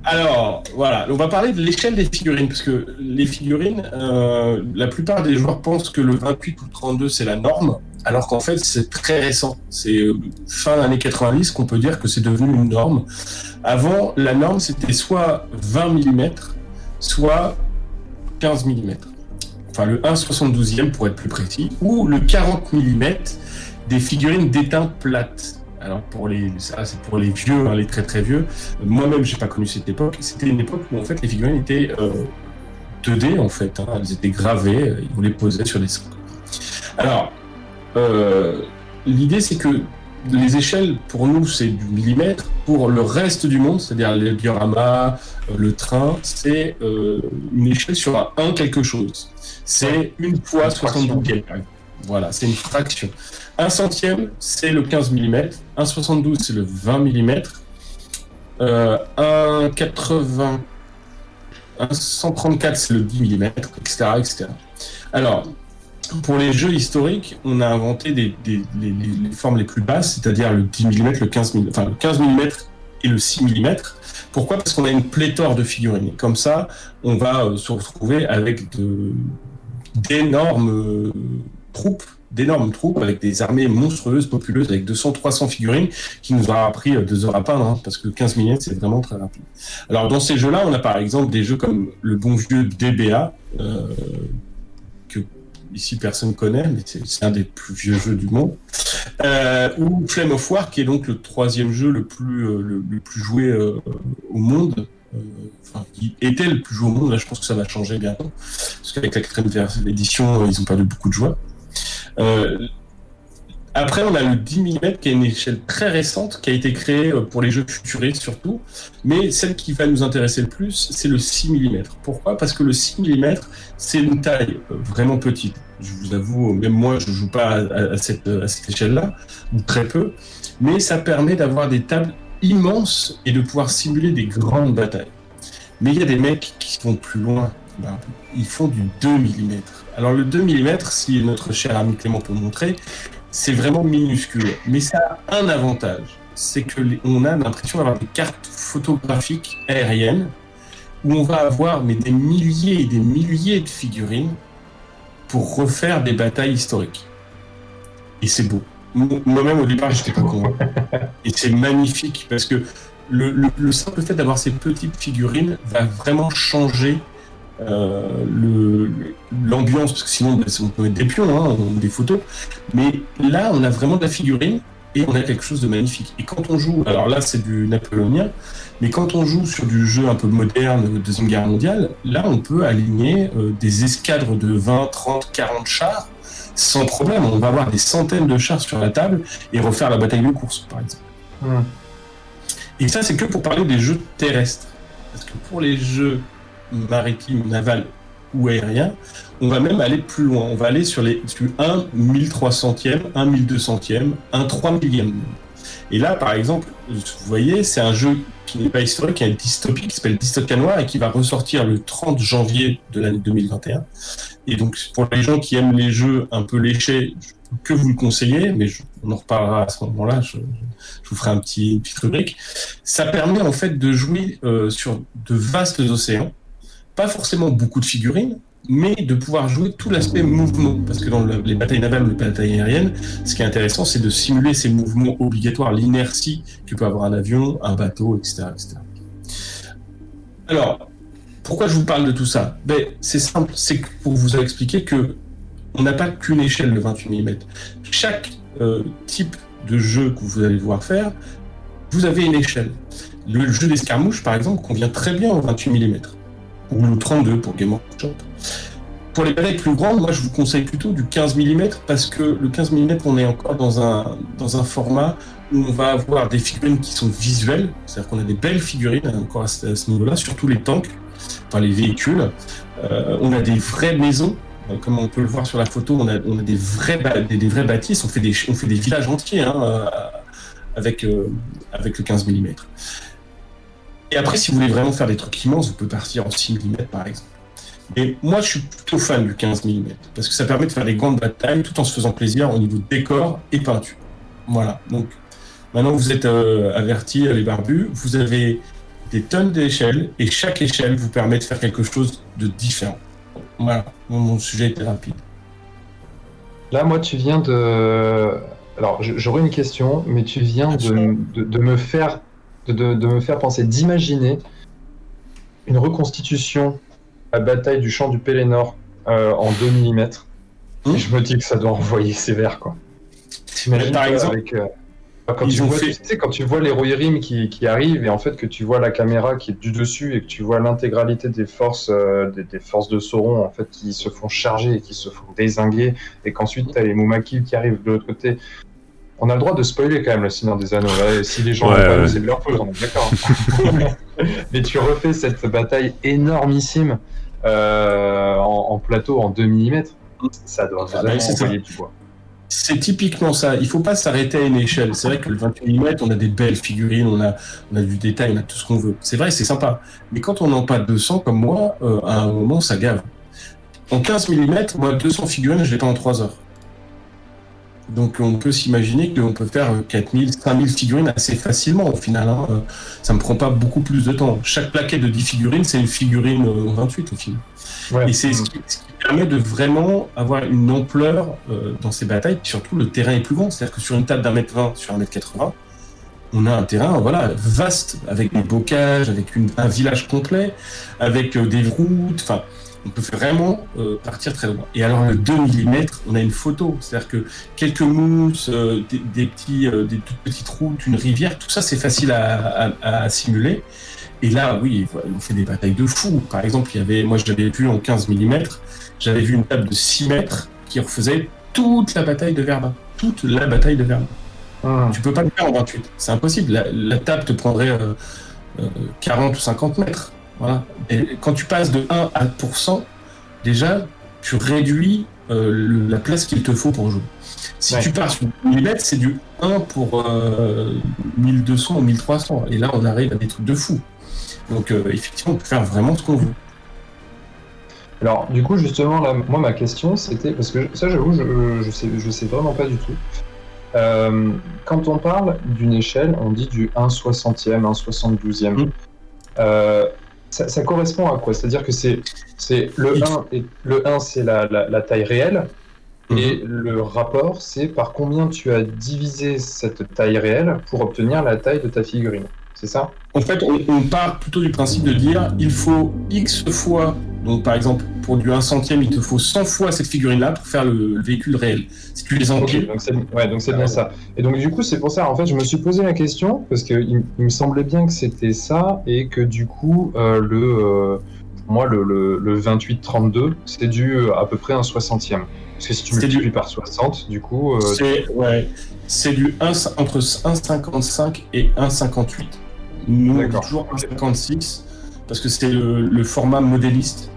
Alors, voilà, on va parler de l'échelle des figurines, parce que les figurines, la plupart des joueurs pensent que le 28 ou le 32, c'est la norme, alors qu'en fait, c'est très récent. C'est fin années 90 qu'on peut dire que c'est devenu une norme. Avant, la norme, c'était soit 20 mm, soit 15 mm. Enfin, le 1/72e pour être plus précis, ou le 40 mm des figurines d'étain plates. Alors ça c'est pour les vieux, hein, les très très vieux. Moi-même, j'ai pas connu cette époque. C'était une époque où en fait les figurines étaient 2D en fait. Hein. Elles étaient gravées, on les posait sur des socs. Alors, l'idée c'est que les échelles pour nous c'est du millimètre. Pour le reste du monde, c'est-à-dire les dioramas, le train, c'est une échelle sur un 1 quelque chose. C'est une fois 72e. Voilà, c'est une fraction. 1 centième, c'est le 15 mm. 1,72, c'est le 20 mm. 1,80, 134, c'est le 10 mm, etc., etc. Alors, pour les jeux historiques, on a inventé les formes les plus basses, c'est-à-dire le 10 mm, le 15 mm, enfin le 15 mm et le 6 mm. Pourquoi ? Parce qu'on a une pléthore de figurines. Comme ça, on va se retrouver avec d'énormes troupes avec des armées monstrueuses, populeuses, avec 200-300 figurines qui nous aura pris 2 heures à peindre, hein, parce que 15 minutes, c'est vraiment très rapide. Alors, dans ces jeux-là, on a par exemple des jeux comme le bon vieux DBA, que ici personne connaît, mais c'est un des plus vieux jeux du monde, ou Flame of War, qui est donc le 3e jeu le plus joué au monde, qui était le plus joué au monde. Là, je pense que ça va changer bientôt, parce qu'avec la 4e édition, ils ont perdu beaucoup de joueurs. Après, on a le 10 mm qui est une échelle très récente qui a été créée pour les jeux futuristes surtout, mais celle qui va nous intéresser le plus, c'est le 6 mm. Pourquoi ? Parce que le 6 mm, c'est une taille vraiment petite. Je vous avoue, même moi, je ne joue pas à cette échelle-là, ou très peu, mais ça permet d'avoir des tables immenses et de pouvoir simuler des grandes batailles. Mais il y a des mecs qui vont plus loin. Ils font du 2 mm. Alors le 2 mm, si notre cher ami Clément peut montrer, c'est vraiment minuscule. Mais ça a un avantage, c'est qu'on a l'impression d'avoir des cartes photographiques aériennes où on va avoir des milliers et des milliers de figurines pour refaire des batailles historiques. Et c'est beau. Moi-même au départ, j'étais pas convaincu. Et c'est magnifique parce que le simple fait d'avoir ces petites figurines va vraiment changer l'ambiance, parce que sinon on peut mettre des pions, hein, des photos, mais là on a vraiment de la figurine et on a quelque chose de magnifique. Et quand on joue, alors là c'est du napoléonien, mais quand on joue sur du jeu un peu moderne, Deuxième Guerre mondiale, là on peut aligner des escadres de 20, 30, 40 chars sans problème. On va avoir des centaines de chars sur la table et refaire la bataille de course par exemple. Et ça c'est que pour parler des jeux terrestres, parce que pour les jeux maritime, naval ou aérien, on va même aller plus loin. On va aller sur 1 1300e, 1 1200e, 1 3000e. Et là, par exemple, vous voyez, c'est un jeu qui n'est pas historique, qui est dystopique, qui s'appelle Dystopia Noir et qui va ressortir le 30 janvier de l'année 2021. Et donc, pour les gens qui aiment les jeux un peu léchés, je peux que vous le conseiller, mais on en reparlera à ce moment-là, je vous ferai une petite rubrique. Ça permet en fait de jouer sur de vastes océans, pas forcément beaucoup de figurines, mais de pouvoir jouer tout l'aspect mouvement. Parce que dans les batailles navales ou les batailles aériennes, ce qui est intéressant, c'est de simuler ces mouvements obligatoires, l'inertie que peut avoir un avion, un bateau, etc. etc. Alors, pourquoi je vous parle de tout ça ? C'est simple, c'est pour vous expliquer que on n'a pas qu'une échelle de 28 mm. Chaque type de jeu que vous allez devoir faire, vous avez une échelle. Le jeu d'escarmouche, par exemple, convient très bien au 28 mm. Ou le 32 pour Game of Thrones. Pour les batailles plus grandes, moi je vous conseille plutôt du 15 mm parce que le 15 mm, on est encore dans un format où on va avoir des figurines qui sont visuelles, c'est-à-dire qu'on a des belles figurines encore à ce niveau-là, surtout les tanks, enfin les véhicules. On a des vraies maisons, comme on peut le voir sur la photo, on a des vraies bâtisses, on fait des villages entiers hein, avec le 15 mm. Et après, si vous voulez vraiment faire des trucs immenses, vous pouvez partir en 6 mm par exemple. Et moi, je suis plutôt fan du 15 mm, parce que ça permet de faire des grandes batailles tout en se faisant plaisir au niveau de décor et peinture. Voilà, donc maintenant vous êtes avertis, les barbus, vous avez des tonnes d'échelles, et chaque échelle vous permet de faire quelque chose de différent. Voilà, mon sujet était rapide. Là, moi, tu viens de... Alors, j'aurais une question, mais tu viens de me faire penser, d'imaginer une reconstitution de la bataille du champ du Pélénor en 2 mm. Et je me dis que ça doit envoyer sévère, quoi. T'imagines Par exemple, avec... Quand tu sais, quand tu vois les Rohirrim qui arrivent et en fait que tu vois la caméra qui est du dessus et que tu vois l'intégralité des forces des forces de Sauron en fait qui se font charger et qui se font dézinguer et qu'ensuite t'as les Mumakil qui arrivent de l'autre côté. On a le droit de spoiler quand même le Seigneur des Anneaux. Là, si les gens n'ont pas vu, c'est de leur faute, on est d'accord. Mais tu refais cette bataille énormissime en plateau en 2 mm, ça doit vraiment envoyer du bois. C'est typiquement ça. Il faut pas s'arrêter à une échelle. C'est vrai que le 28 mm, on a des belles figurines, on a du détail, on a tout ce qu'on veut. C'est vrai, c'est sympa. Mais quand on en parle 200 comme moi, à un moment, ça gave. En 15 mm, moi, 200 figurines, je l'ai pas en 3 heures. Donc on peut s'imaginer qu'on peut faire 4000, 5000 figurines assez facilement au final. Hein. Ça me prend pas beaucoup plus de temps. Chaque plaquette de 10 figurines, c'est une figurine 28 au final. Ouais. Et c'est ce qui permet de vraiment avoir une ampleur dans ces batailles. Surtout, le terrain est plus grand. C'est-à-dire que sur une table d'1m20 sur 1m80, on a un terrain vaste, avec des bocages, avec un village complet, avec des routes. Enfin, on peut vraiment partir très loin. Et alors, le 2 mm, on a une photo. C'est-à-dire que quelques mousses, des toutes petites routes, une rivière, tout ça, c'est facile à simuler. Et là, oui, on fait des batailles de fous. Par exemple, moi, je l'avais vu en 15 mm, j'avais vu une table de 6 mètres qui refaisait toute la bataille de Verdun. Toute la bataille de Verdun. Tu peux pas le faire en 28. C'est impossible. La table te prendrait 40 ou 50 mètres. Voilà. Et quand tu passes de 1 à 1%, déjà, tu réduis la place qu'il te faut pour jouer. Si tu pars sur 1000 mètres, c'est du 1 pour 1200 ou 1300. Et là, on arrive à des trucs de fou. Donc, effectivement, on peut faire vraiment ce qu'on veut. Alors, du coup, justement, là, moi, ma question, c'était... Parce que ça, j'avoue, je sais vraiment pas du tout. Quand on parle d'une échelle, on dit du 1/60e, 1/72e. Ça correspond à quoi? C'est-à-dire que c'est le 1, et le 1, c'est la taille réelle, et le rapport, c'est par combien tu as divisé cette taille réelle pour obtenir la taille de ta figurine. C'est ça? En fait, on part plutôt du principe de dire il faut X fois, donc par exemple, pour du 1/100e, il te faut 100 fois cette figurine-là pour faire le véhicule réel. Si tu les empiles. Donc c'est bien ça. Et donc du coup, c'est pour ça, en fait, je me suis posé la question, parce qu'il me semblait bien que c'était ça, et que du coup, pour moi, le 28-32, c'était du à peu près 1/60e. Parce que si tu multiplies par 60, du coup... C'est du entre 1,55 et 1,58. Nous, on dit toujours 1,56 parce que c'est le format modéliste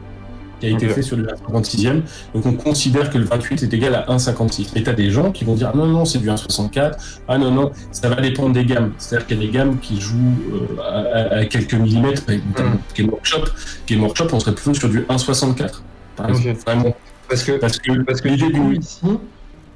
qui a été fait sur le 1,56e. Donc on considère que le 28 est égal à 1,56. Mais tu as des gens qui vont dire non, c'est du 1,64. Ah non, ça va dépendre des gammes. C'est-à-dire qu'il y a des gammes qui jouent à quelques millimètres. Game Workshop, on serait plutôt sur du 1,64. Par exemple, vraiment. Parce que du coup, ici,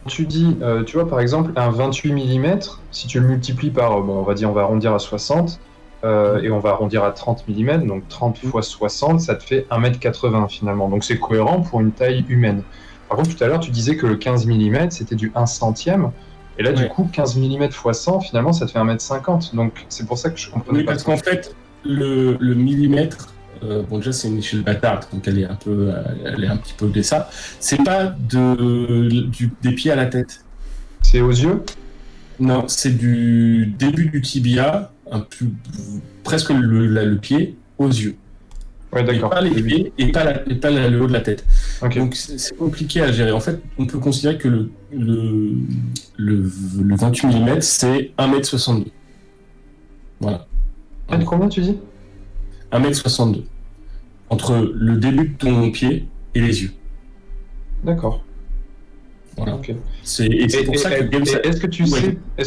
tu dis, tu vois, par exemple, un 28 mm, si tu le multiplies par, on va arrondir à 60, et on va arrondir à 30 mm, donc 30 fois 60, ça te fait 1,80 m finalement. Donc c'est cohérent pour une taille humaine. Par contre, tout à l'heure, tu disais que le 15 mm, c'était du 1/100e, et là, du coup, 15 mm fois 100, finalement, ça te fait 1,50 m. Donc c'est pour ça que je comprenais pas. Parce qu'en fait, le millimètre, déjà c'est une échelle bâtarde, donc elle est un petit peu de ça. C'est pas des pieds à la tête. C'est aux yeux? Non, c'est du début du tibia, presque le pied aux yeux. Ouais, d'accord. Et pas les pieds et pas le haut de la tête. Okay. Donc c'est compliqué à gérer. En fait, on peut considérer que le 28 mm c'est 1,62 m. Voilà. Combien tu dis? 1,62 m. Entre le début de ton pied et les yeux. D'accord. Voilà. Okay. C'est pour ça que est-ce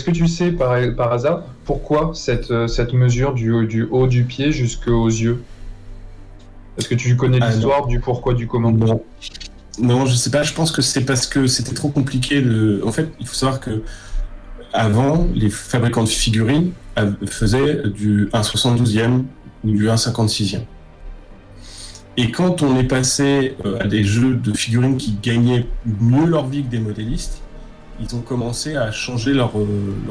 que tu sais par hasard pourquoi cette mesure du haut du pied jusqu'aux yeux? Est-ce que tu connais l'histoire du pourquoi, du comment? Non, je sais pas. Je pense que c'est parce que c'était trop compliqué. En fait, il faut savoir que avant, les fabricants de figurines faisaient du 1/72e, ou du 1/56e. Et quand on est passé à des jeux de figurines qui gagnaient mieux leur vie que des modélistes, ils ont commencé à changer leur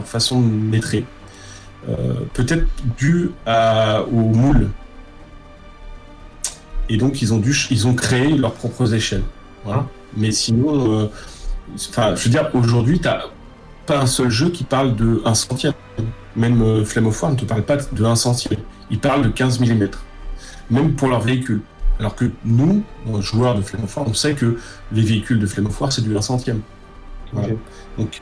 façon de métrer. Peut-être dû au moule. Et donc ils ont créé leurs propres échelles. Voilà. Mais sinon, je veux dire, aujourd'hui, t'as pas un seul jeu qui parle de 1 centième. Même Flame of War ne te parle pas de 1 centième. Il parle de 15 mm. Même pour leurs véhicules. Alors que nous, joueurs de Flame of War, on sait que les véhicules de Flame of War, c'est du 1 centième. Voilà. Okay. Donc,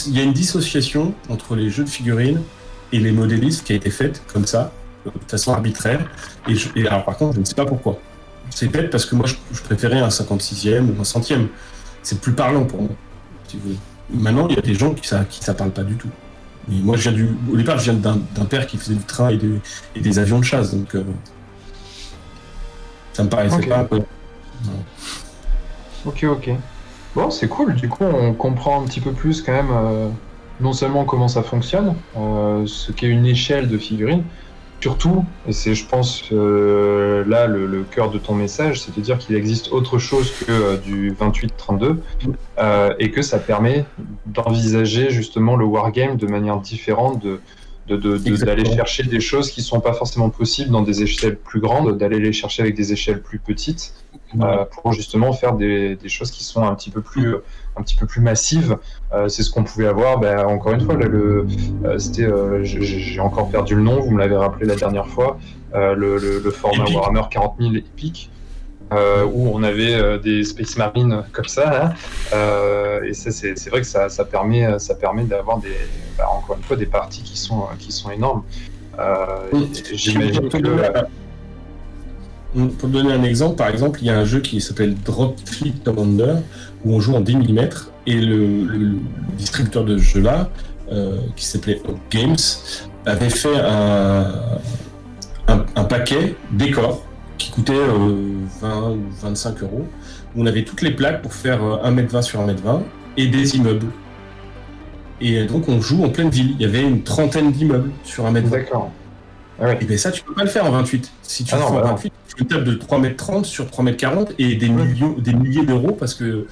il y a une dissociation entre les jeux de figurines et les modélistes qui a été faite comme ça, de façon arbitraire. Et alors, par contre, je ne sais pas pourquoi. C'est peut-être parce que moi, je préférais un 56e ou un centième. C'est plus parlant pour moi, si vous voulez. Maintenant, il y a des gens qui ça parle pas du tout. Mais moi, au départ, je viens d'un père qui faisait du train et des avions de chasse, donc ça me paraissait pas un peu. Ok. Bon, c'est cool. Du coup, on comprend un petit peu plus quand même, non seulement comment ça fonctionne, ce qu'est une échelle de figurines, surtout, et c'est, je pense, là le cœur de ton message, c'est de dire qu'il existe autre chose que du 28-32, et que ça permet d'envisager justement le wargame de manière différente, d'aller chercher des choses qui sont pas forcément possibles dans des échelles plus grandes, d'aller les chercher avec des échelles plus petites, pour justement faire des choses qui sont un petit peu plus massives. C'est ce qu'on pouvait avoir, encore une fois, là, c'était, j'ai encore perdu le nom, vous me l'avez rappelé la dernière fois, le format Epic. Warhammer 40 000 Epic, où on avait des Space Marines comme ça, là. Et ça, c'est vrai que ça permet d'avoir encore une fois des parties qui sont énormes. J'imagine que... Pour donner un exemple, par exemple, il y a un jeu qui s'appelle Drop Fleet Commander, où on joue en 10 mm, et le distributeur de ce jeu-là, qui s'appelait Hawk Games, avait fait un paquet décor qui coûtait 20 ou 25 €, où on avait toutes les plaques pour faire 1m20 sur 1m20 et des immeubles. Et donc on joue en pleine ville, il y avait une trentaine d'immeubles sur 1m20. D'accord. Ah ouais. Et bien ça, tu peux pas le faire en 28. Si tu le fais en 28, tu fais une table de 3m30 sur 3m40 et des milliers d'euros, parce que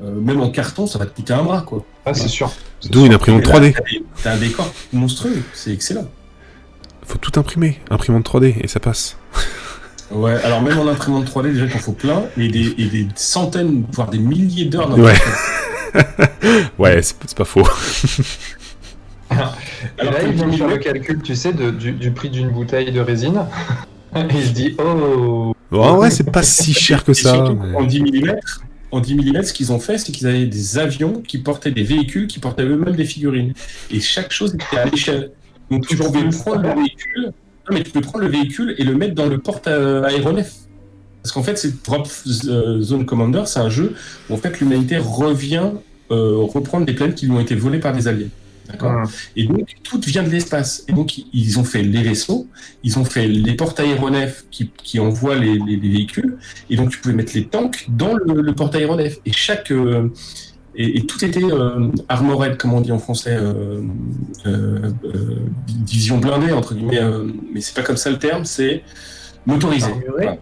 même en carton, ça va te coûter un bras, quoi. Ah, c'est sûr. D'où une imprimante 3D. T'as un décor monstrueux, c'est excellent. Faut tout imprimer, imprimante 3D, et ça passe. Ouais, alors même en imprimante 3D, déjà qu'il en faut plein, et des centaines, voire des milliers d'heures d'impression. Ouais, c'est pas faux. Et là, il vient faire le calcul, tu sais, du prix d'une bouteille de résine. Et il se dit, oh. Ouais, c'est pas si cher que ça. Surtout, en 10 mm, ce qu'ils ont fait, c'est qu'ils avaient des avions qui portaient des véhicules, qui portaient eux-mêmes des figurines. Et chaque chose était à l'échelle. Donc tu pouvais prendre le véhicule. Non, mais tu peux prendre le véhicule et le mettre dans le porte-aéronef. Parce qu'en fait, c'est Drop Zone Commander, c'est un jeu où en fait l'humanité revient reprendre des planètes qui lui ont été volées par des aliens. D'accord. Et donc tout vient de l'espace. Et donc ils ont fait les vaisseaux, ils ont fait les porte-aéronefs qui envoient les véhicules. Et donc tu pouvais mettre les tanks dans le porte-aéronef. Et chaque et tout était armored, comme on dit en français, division blindée entre guillemets, mais c'est pas comme ça le terme, c'est motorisé. Voilà.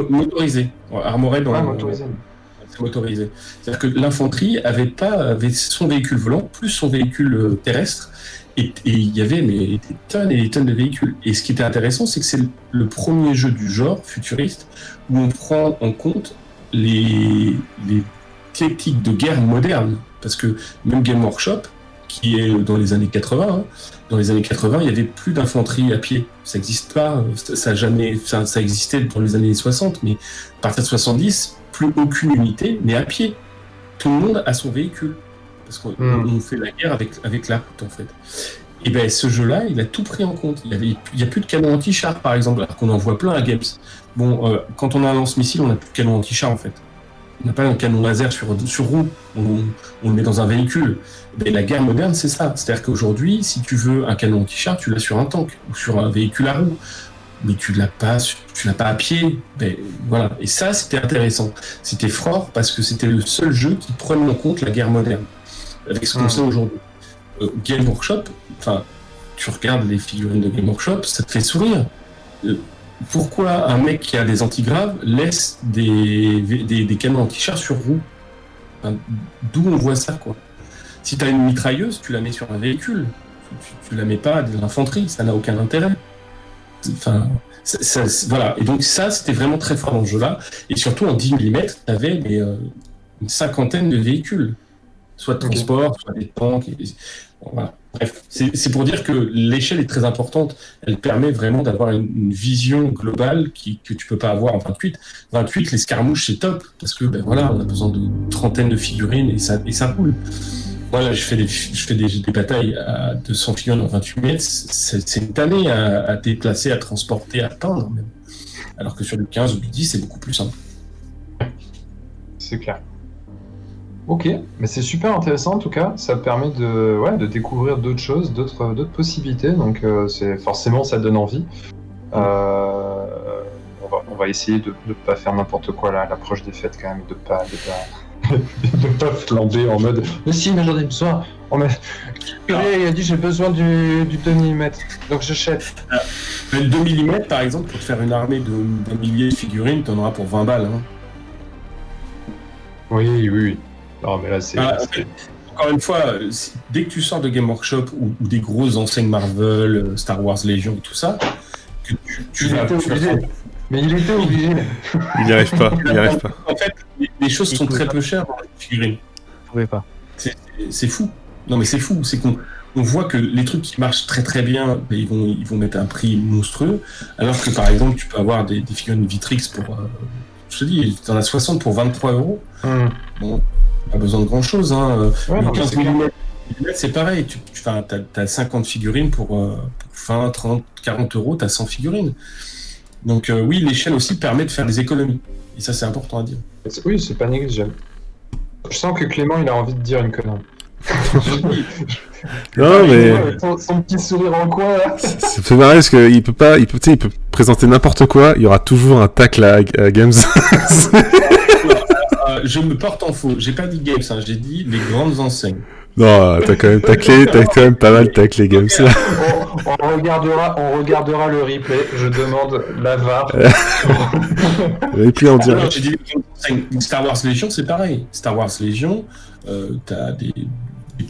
Motorisé. Armored motorisé. C'est motorisé. C'est-à-dire que l'infanterie avait son véhicule volant plus son véhicule terrestre, et il y avait des tonnes et des tonnes de véhicules. Et ce qui était intéressant, c'est que c'est le premier jeu du genre futuriste où on prend en compte les tactiques de guerre modernes, parce que même Game Workshop, qui est dans les années 80, dans les années 80, il y avait plus d'infanterie à pied. Ça n'existe pas, ça existait dans les années 60, mais à partir de 70, plus aucune unité n'est à pied. Tout le monde a son véhicule, parce qu'on fait la guerre avec la route, en fait. Et bien, ce jeu-là, il a tout pris en compte. Il n'y a plus de canon anti-char, par exemple, alors qu'on en voit plein à Games. Bon, quand on a un lance-missile, on n'a plus de canon anti-char, en fait. On n'a pas un canon laser sur roue, on le met dans un véhicule. Mais la guerre moderne, c'est ça. C'est-à-dire qu'aujourd'hui, si tu veux un canon anti-char, tu l'as sur un tank ou sur un véhicule à roue. Mais tu l'as pas à pied. Ben, voilà. Et ça, c'était intéressant. C'était fort parce que c'était le seul jeu qui prenait en compte la guerre moderne, avec ce qu'on sait aujourd'hui. Game Workshop, enfin, tu regardes les figurines de Game Workshop, ça te fait sourire. pourquoi un mec qui a des antigraves laisse des canons anti-char sur roue? Enfin, d'où on voit ça, quoi? Si tu as une mitrailleuse, tu la mets sur un véhicule. Tu la mets pas à de l'infanterie, ça n'a aucun intérêt. Enfin, voilà. Et donc ça, c'était vraiment très fort dans ce jeu-là. Et surtout, en 10 mm, tu avais une cinquantaine de véhicules. Soit de transport, soit des tanks. Voilà. Bref, c'est pour dire que l'échelle est très importante. Elle permet vraiment d'avoir une vision globale que tu peux pas avoir en 28. 28, les escarmouches, c'est top, parce que voilà, on a besoin de trentaine de figurines et ça roule. Voilà, je fais des batailles à 200 figurines en 28 mètres, c'est une tannée à déplacer, à transporter, à peindre même. Alors que sur du 15 ou du 10, c'est beaucoup plus simple. C'est clair. Ok, mais c'est super intéressant en tout cas, ça permet de découvrir d'autres choses, d'autres possibilités, donc forcément ça donne envie. On va essayer de ne pas faire n'importe quoi là, à l'approche des fêtes quand même, de pas flamber en mode mais si, mais j'en ai besoin. Il a dit j'ai besoin du 2 mm, donc j'achète. Le 2 mm par exemple, pour te faire une armée d'un millier de figurines, t'en auras pour 20 balles. Hein. Oui. Non, mais là, encore une fois, dès que tu sors de Game Workshop ou des grosses enseignes Marvel, Star Wars Légion, tout ça, que tu vas. Mais il était obligé. Il n'y arrive pas. En fait, les choses sont très peu chères dans les figurines. Vous pouvez pas. C'est fou. Non, mais c'est fou. C'est qu'on voit que les trucs qui marchent très très bien, ils vont mettre un prix monstrueux, alors que par exemple, tu peux avoir des figurines Vitrix pour. Je te dis, tu en as 60 pour 23 €. Bon. Pas besoin de grand chose. Hein. Ouais, le 15 mm, c'est pareil. Tu as 50 figurines pour 20, 30, 40 €, tu as 100 figurines. Donc, oui, l'échelle aussi permet de faire des économies. Et ça, c'est important à dire. Oui, c'est pas négligeable. Je sens que Clément, il a envie de dire une connerie. Non, mais. Son petit sourire en coin, là. Ça fait marrer parce qu'il peut présenter n'importe quoi, il y aura toujours un tacle à Games. Je me porte en faux. J'ai pas dit Games, hein. J'ai dit les grandes enseignes. Non, t'as quand même taclé, t'as quand même pas mal taclé Games. On regardera le replay. Je demande la VAR. Le replay en direct. Non, j'ai dit les grandes enseignes. Star Wars Légion, c'est pareil. Star Wars Légion, t'as des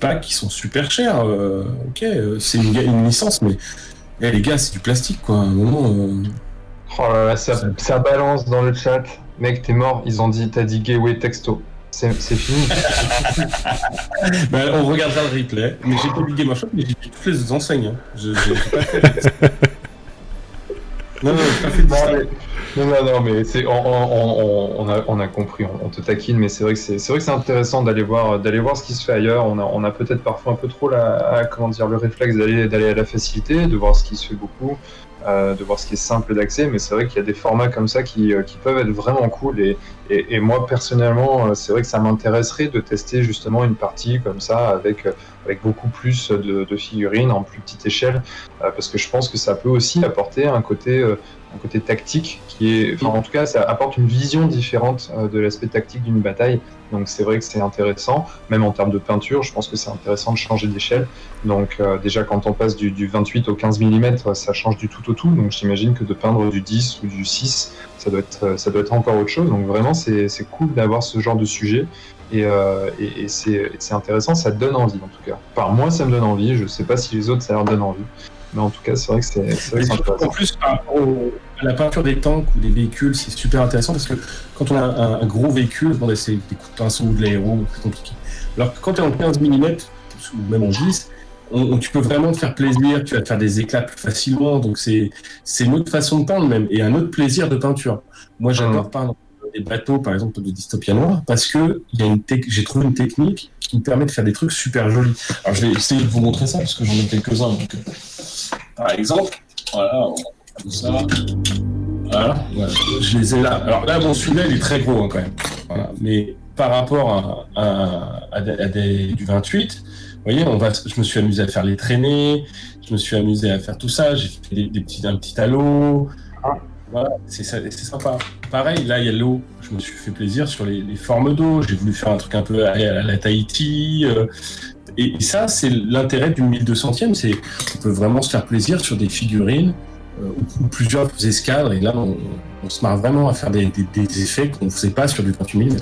packs qui sont super chers. Ok, c'est une licence, mais les gars, c'est du plastique, quoi. À un moment. Oh là là, ça balance dans le chat. Mec, t'es mort. T'as dit gateway texto. C'est fini. On regardera le replay. Mais j'ai pas dit Game Workshop, mais j'ai dit toutes les enseignes. Hein. J'ai pas fait. Non, j'ai pas fait de Non, mais on a compris. On te taquine, mais c'est vrai que c'est intéressant d'aller voir ce qui se fait ailleurs. On a peut-être parfois un peu trop le réflexe d'aller à la facilité, de voir ce qui se fait beaucoup. De voir ce qui est simple d'accès, mais c'est vrai qu'il y a des formats comme ça qui peuvent être vraiment cool et moi personnellement c'est vrai que ça m'intéresserait de tester justement une partie comme ça avec beaucoup plus de figurines en plus petite échelle parce que je pense que ça peut aussi apporter un côté tactique en tout cas ça apporte une vision différente de l'aspect tactique d'une bataille, donc c'est vrai que c'est intéressant, même en termes de peinture je pense que c'est intéressant de changer d'échelle, donc déjà quand on passe du 28 au 15 mm ça change du tout au tout, donc j'imagine que de peindre du 10 ou du 6 ça doit être encore autre chose, donc vraiment c'est cool d'avoir ce genre de sujet et c'est intéressant, ça donne envie en tout cas. Enfin moi ça me donne envie, je sais pas si les autres ça leur donne envie. Mais en tout cas, c'est vrai que c'est intéressant. En plus, par rapport à la peinture des tanks ou des véhicules, c'est super intéressant parce que quand on a un gros véhicule, c'est des coups de pinceau ou de l'aéro, c'est compliqué. Alors que quand tu es en 15 mm, ou même en 10, tu peux vraiment te faire plaisir, tu vas te faire des éclats plus facilement, donc c'est une autre façon de peindre même, et un autre plaisir de peinture. Moi, j'adore peindre des bateaux, par exemple, de Dystopia Noir, parce que j'ai trouvé une technique qui me permet de faire des trucs super jolis. Alors, je vais essayer de vous montrer ça, parce que j'en ai quelques-uns. Donc, par exemple, voilà, comme ça. Voilà, je les ai là. Alors là, bon, celui-là, il est très gros, hein, quand même. Voilà. Mais par rapport à du 28, vous voyez, je me suis amusé à faire les traînées, je me suis amusé à faire tout ça, j'ai fait un petit halo. Voilà, c'est sympa. Pareil, là, il y a l'eau. Je me suis fait plaisir sur les formes d'eau. J'ai voulu faire un truc un peu à la Tahiti. Et ça, c'est l'intérêt du 1200e. C'est qu'on peut vraiment se faire plaisir sur des figurines où plusieurs escadres, et là on se marre vraiment à faire des effets qu'on ne faisait pas sur du 38 mm.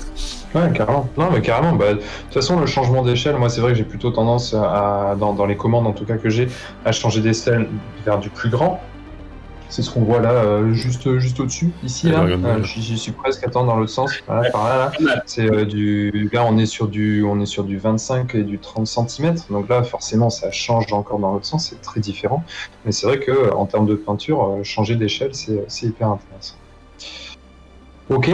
Ouais, carrément. Non, mais carrément. De toute façon, le changement d'échelle, moi, c'est vrai que j'ai plutôt tendance dans les commandes, en tout cas que j'ai, à changer d'échelle vers du plus grand. C'est ce qu'on voit là, juste au-dessus, ici. Là, j'y suis presque dans l'autre sens. Voilà, par là. C'est là, on est sur du 25 et du 30 cm. Donc là, forcément, ça change encore dans l'autre sens. C'est très différent. Mais c'est vrai que en termes de peinture, changer d'échelle, c'est hyper intéressant. Ok.